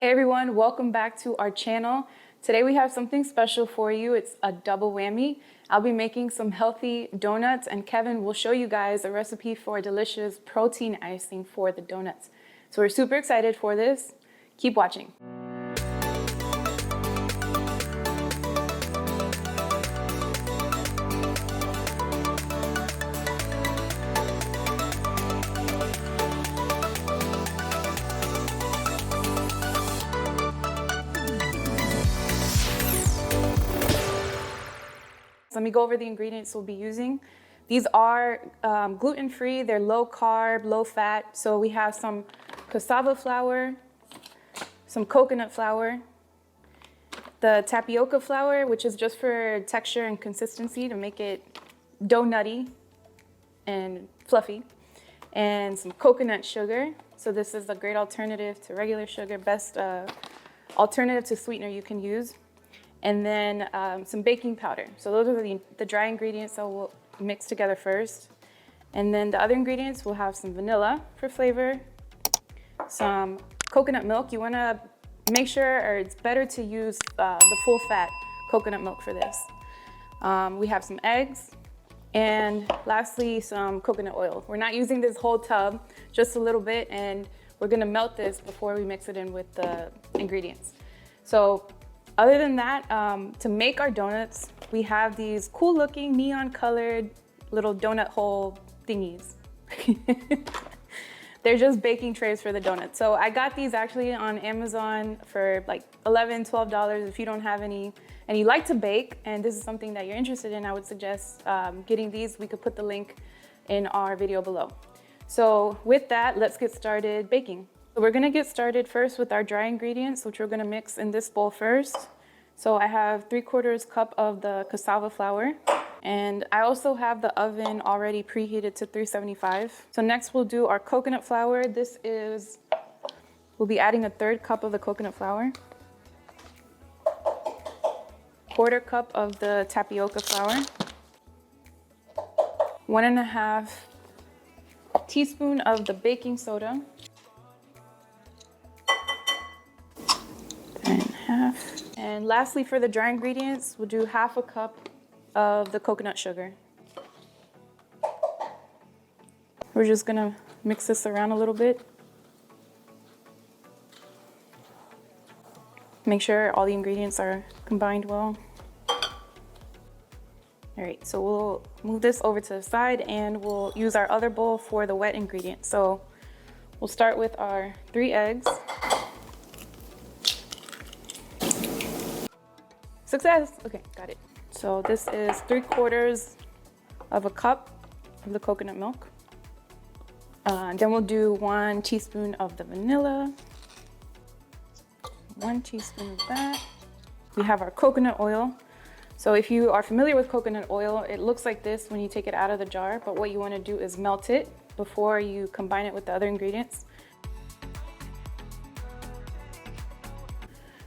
Hey everyone, welcome back to our channel. Today we have something special for you. It's a double whammy. I'll be making some healthy donuts and Kevin will show you guys a recipe for a delicious protein icing for the donuts. So we're super excited for this. Keep watching. Let me go over the ingredients we'll be using. These are gluten-free, they're low carb, low fat. So we have some cassava flour, some coconut flour, the tapioca flour, which is just for texture and consistency to make it donutty and fluffy, and some coconut sugar. So this is a great alternative to regular sugar, best alternative to sweetener you can use. And then some baking powder. So those are the dry ingredients that we'll mix together first. And then the other ingredients, we'll have some vanilla for flavor, some coconut milk. You wanna make sure, or it's better to use the full fat coconut milk for this. We have some eggs, and lastly, some coconut oil. We're not using this whole tub, just a little bit, and we're gonna melt this before we mix it in with the ingredients. So other than that, to make our donuts, we have these cool looking neon colored little donut hole thingies. They're just baking trays for the donuts. So I got these actually on Amazon for like $11, $12. If you don't have any and you like to bake and this is something that you're interested in, I would suggest getting these. We could put the link in our video below. So with that, let's get started baking. So we're gonna get started first with our dry ingredients, which we're gonna mix in this bowl first. So I have 3/4 cup of the cassava flour, and I also have the oven already preheated to 375. So next we'll do our coconut flour. We'll be adding 1/3 cup of the coconut flour, 1/4 cup of the tapioca flour, 1.5 teaspoon of the baking soda, 1.5. And lastly, for the dry ingredients, we'll do 1/2 cup of the coconut sugar. We're just gonna mix this around a little bit. Make sure all the ingredients are combined well. All right, so we'll move this over to the side and we'll use our other bowl for the wet ingredients. So we'll start with our 3 eggs. Success! Okay, got it. So this is 3/4 cup of the coconut milk. Then we'll do 1 teaspoon of the vanilla, 1 teaspoon of that. We have our coconut oil. So if you are familiar with coconut oil, it looks like this when you take it out of the jar, but what you wanna do is melt it before you combine it with the other ingredients.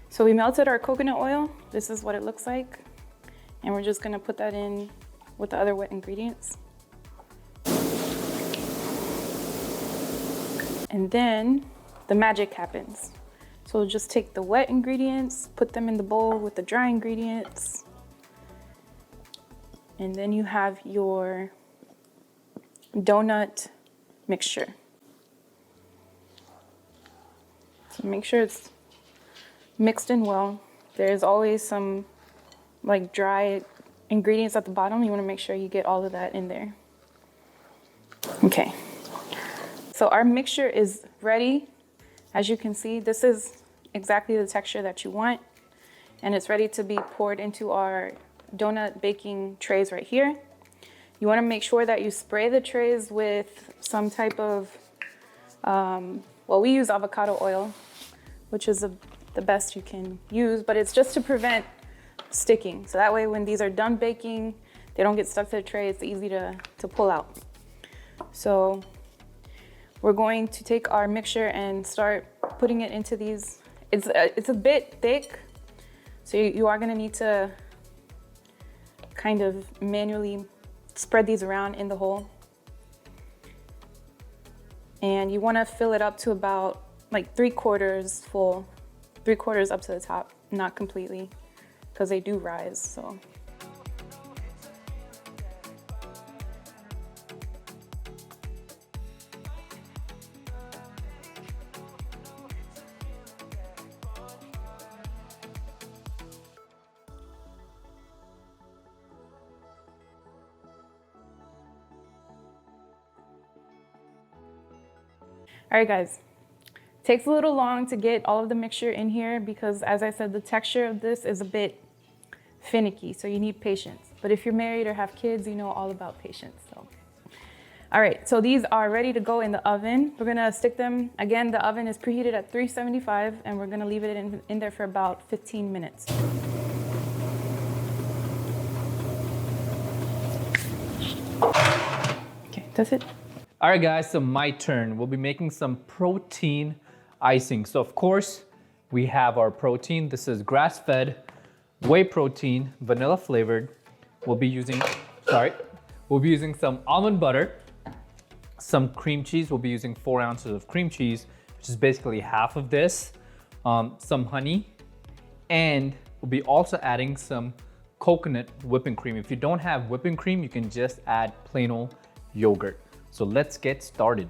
So we melted our coconut oil. This is what it looks like. And we're just gonna put that in with the other wet ingredients. And then the magic happens. So we'll just take the wet ingredients, put them in the bowl with the dry ingredients. And then you have your donut mixture. So make sure it's mixed in well. There's always some like dry ingredients at the bottom. You want to make sure you get all of that in there. Okay, so our mixture is ready. As you can see, this is exactly the texture that you want, and it's ready to be poured into our donut baking trays right here. You want to make sure that you spray the trays with some type of well, we use avocado oil, which is the best you can use, but it's just to prevent sticking. So that way when these are done baking, they don't get stuck to the tray. It's easy to pull out. So we're going to take our mixture and start putting it into these. It's a bit thick, so you are gonna need to kind of manually spread these around in the hole. And you wanna fill it up to about like 3/4 full 3/4 up to the top, not completely, because they do rise, so. All right, guys. Takes a little long to get all of the mixture in here because, as I said, the texture of this is a bit finicky, so you need patience. But if you're married or have kids, you know all about patience. So, all right, so these are ready to go in the oven. We're gonna stick them, again, the oven is preheated at 375, and we're gonna leave it in there for about 15 minutes. Okay, that's it. All right, guys, so my turn. We'll be making some protein icing. So of course, we have our protein. This is grass-fed, whey protein, vanilla flavored. We'll be using some almond butter, some cream cheese. We'll be using 4 ounces of cream cheese, which is basically half of this, some honey, and we'll be also adding some coconut whipping cream. If you don't have whipping cream, you can just add plain old yogurt. So let's get started.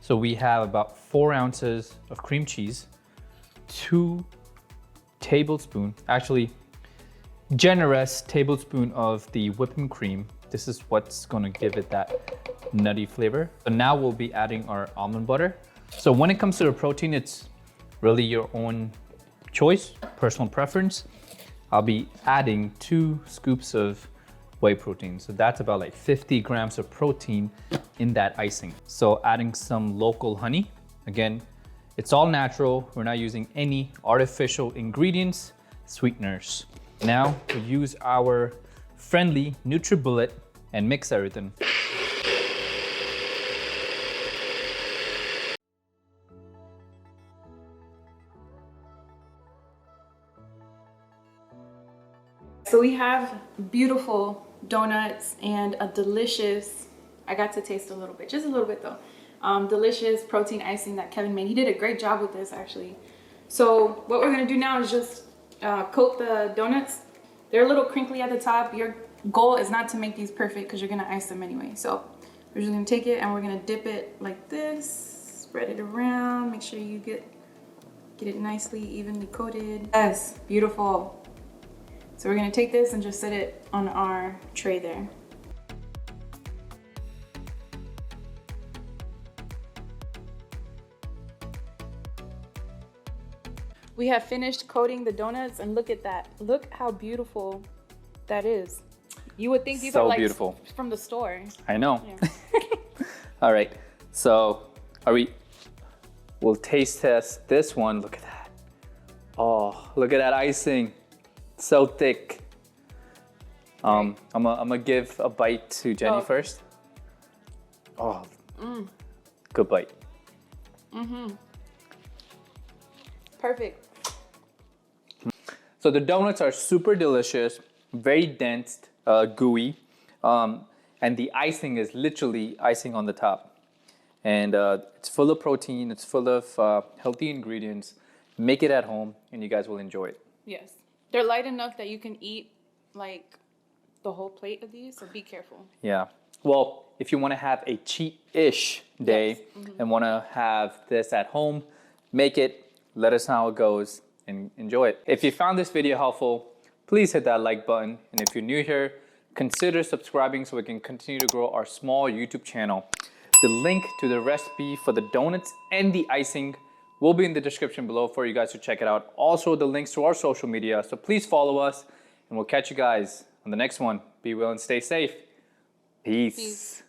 So we have about 4 ounces of cream cheese, 2 tablespoons, actually generous tablespoon of the whipping cream. This is what's gonna give it that nutty flavor. So now we'll be adding our almond butter. So when it comes to the protein, it's really your own choice, personal preference. I'll be adding 2 scoops of whey protein. So that's about like 50 grams of protein in that icing. So adding some local honey. Again, it's all natural. We're not using any artificial ingredients, sweeteners. Now we use our friendly NutriBullet and mix everything. So we have beautiful donuts and a delicious, I got to taste a little bit, just a little bit though, delicious protein icing that Kevin made. He did a great job with this actually. So what we're gonna do now is just coat the donuts. They're a little crinkly at the top. Your goal is not to make these perfect because you're gonna ice them anyway. So we're just gonna take it and we're gonna dip it like this, spread it around, make sure you get it nicely evenly coated. Yes, beautiful. So we're gonna take this and just set it on our tray there. We have finished coating the donuts and look at that. Look how beautiful that is. You would think these are like beautiful from the store. I know. Yeah. All right, so we'll taste test this one. Look at that. Oh, look at that icing. So thick. I'm gonna give a bite to Jenny first. Oh, good bite. Perfect. So the donuts are super delicious, very dense, gooey, and the icing is literally icing on the top. And it's full of protein, it's full of healthy ingredients. Make it at home and you guys will enjoy it. Yes. They're light enough that you can eat like the whole plate of these, so be careful. Yeah. Well, if you want to have a cheap-ish day and want to have this at home, make it, let us know how it goes, and enjoy it. If you found this video helpful, please hit that like button. And if you're new here, consider subscribing so we can continue to grow our small YouTube channel. The link to the recipe for the donuts and the icing will be in the description below for you guys to check it out. Also, the links to our social media. So please follow us and we'll catch you guys on the next one. Be well and stay safe. Peace.